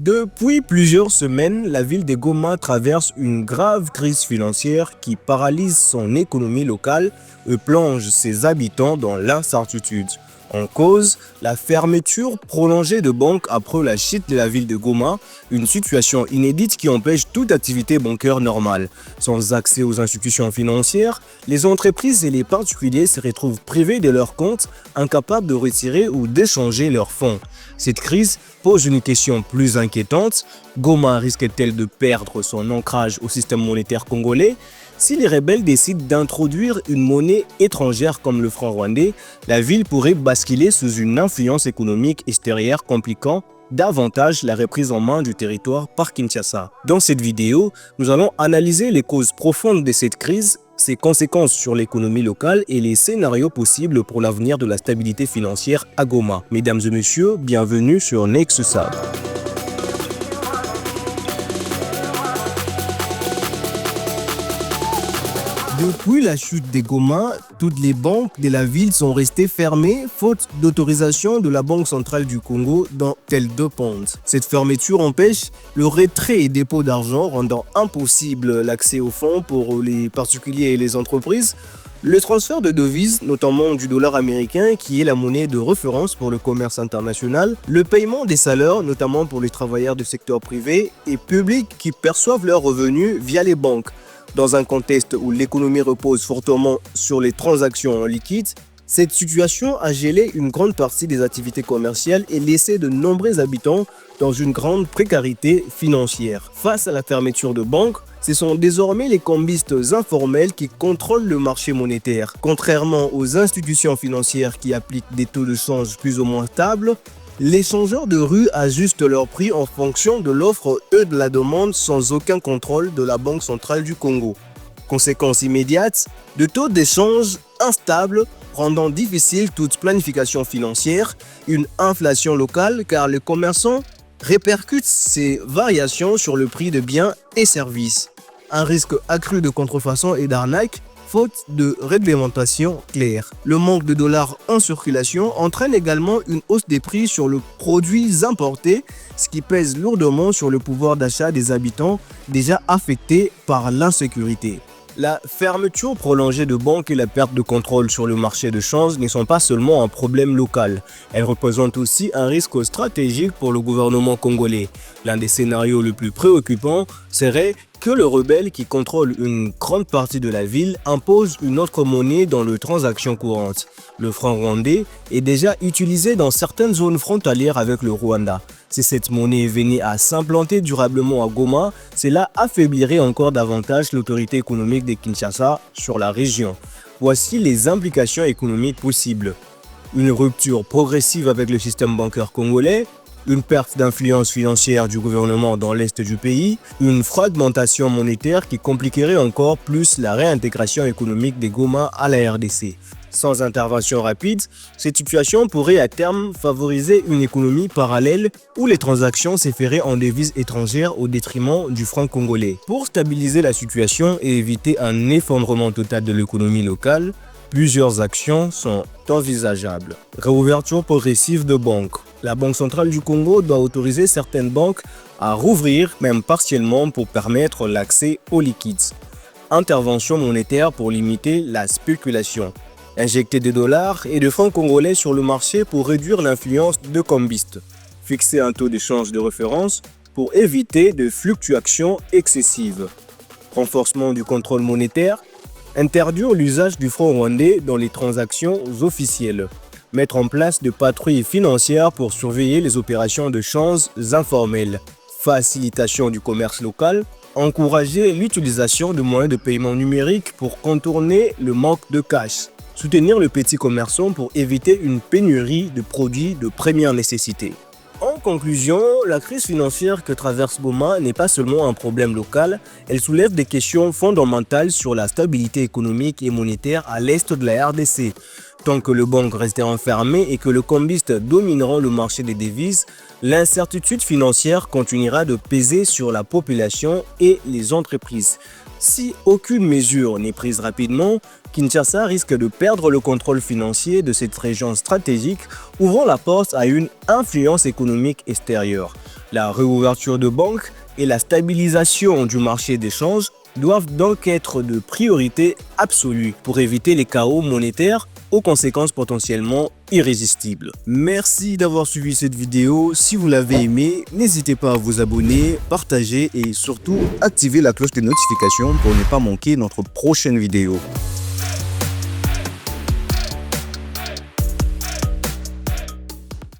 Depuis plusieurs semaines, la ville de Goma traverse une grave crise financière qui paralyse son économie locale et plonge ses habitants dans l'incertitude. En cause, la fermeture prolongée de banques après la chute de la ville de Goma, une situation inédite qui empêche toute activité bancaire normale. Sans accès aux institutions financières, les entreprises et les particuliers se retrouvent privés de leurs comptes, incapables de retirer ou d'échanger leurs fonds. Cette crise pose une question plus inquiétante. Goma risque-t-elle de perdre son ancrage au système monétaire congolais? Si les rebelles décident d'introduire une monnaie étrangère comme le franc rwandais, la ville pourrait basculer sous une influence économique extérieure compliquant davantage la reprise en main du territoire par Kinshasa. Dans cette vidéo, nous allons analyser les causes profondes de cette crise, ses conséquences sur l'économie locale et les scénarios possibles pour l'avenir de la stabilité financière à Goma. Mesdames et messieurs, bienvenue sur Nexusab. Depuis la chute des Goma, toutes les banques de la ville sont restées fermées faute d'autorisation de la Banque centrale du Congo dont elles dépendent. Cette fermeture empêche le retrait et dépôt d'argent, rendant impossible l'accès aux fonds pour les particuliers et les entreprises. Le transfert de devises, notamment du dollar américain qui est la monnaie de référence pour le commerce international, le paiement des salaires, notamment pour les travailleurs du secteur privé et public qui perçoivent leurs revenus via les banques. Dans un contexte où l'économie repose fortement sur les transactions en liquide, cette situation a gelé une grande partie des activités commerciales et laissé de nombreux habitants dans une grande précarité financière. Face à la fermeture de banques, ce sont désormais les cambistes informels qui contrôlent le marché monétaire. Contrairement aux institutions financières qui appliquent des taux de change plus ou moins stables, les changeurs de rue ajustent leurs prix en fonction de l'offre et de la demande sans aucun contrôle de la Banque centrale du Congo. Conséquence immédiate, de taux d'échange instables rendant difficile toute planification financière, une inflation locale car les commerçants répercutent ces variations sur le prix de biens et services. Un risque accru de contrefaçon et d'arnaque faute de réglementation claire. Le manque de dollars en circulation entraîne également une hausse des prix sur les produits importés, ce qui pèse lourdement sur le pouvoir d'achat des habitants déjà affectés par l'insécurité. La fermeture prolongée de banques et la perte de contrôle sur le marché de change ne sont pas seulement un problème local. Elles représentent aussi un risque stratégique pour le gouvernement congolais. L'un des scénarios les plus préoccupants serait que le rebelle qui contrôle une grande partie de la ville impose une autre monnaie dans les transactions courantes. Le franc rwandais est déjà utilisé dans certaines zones frontalières avec le Rwanda. Si cette monnaie venait à s'implanter durablement à Goma, cela affaiblirait encore davantage l'autorité économique de Kinshasa sur la région. Voici les implications économiques possibles. Une rupture progressive avec le système bancaire congolais, une perte d'influence financière du gouvernement dans l'est du pays, une fragmentation monétaire qui compliquerait encore plus la réintégration économique des Goma à la RDC. Sans intervention rapide, cette situation pourrait à terme favoriser une économie parallèle où les transactions s'efferaient en devises étrangères au détriment du franc congolais. Pour stabiliser la situation et éviter un effondrement total de l'économie locale, plusieurs actions sont envisageables. Réouverture progressive de banques. La Banque centrale du Congo doit autoriser certaines banques à rouvrir, même partiellement, pour permettre l'accès aux liquides. Intervention monétaire pour limiter la spéculation. Injecter des dollars et des francs congolais sur le marché pour réduire l'influence de cambistes. Fixer un taux d'échange de référence pour éviter des fluctuations excessives. Renforcement du contrôle monétaire. Interdire l'usage du franc rwandais dans les transactions officielles. Mettre en place des patrouilles financières pour surveiller les opérations de change informelles. Facilitation du commerce local. Encourager l'utilisation de moyens de paiement numériques pour contourner le manque de cash. Soutenir le petit commerçant pour éviter une pénurie de produits de première nécessité. En conclusion, la crise financière que traverse Goma n'est pas seulement un problème local, elle soulève des questions fondamentales sur la stabilité économique et monétaire à l'est de la RDC. Tant que le banque restera fermé et que le cambiste dominera le marché des devises, l'incertitude financière continuera de peser sur la population et les entreprises. Si aucune mesure n'est prise rapidement, Kinshasa risque de perdre le contrôle financier de cette région stratégique, ouvrant la porte à une influence économique extérieure. La réouverture de banques et la stabilisation du marché d'échange doivent donc être de priorité absolue pour éviter les chaos monétaires aux conséquences potentiellement irrésistibles. Merci d'avoir suivi cette vidéo. Si vous l'avez aimé, n'hésitez pas à vous abonner, partager et surtout activer la cloche de notification pour ne pas manquer notre prochaine vidéo.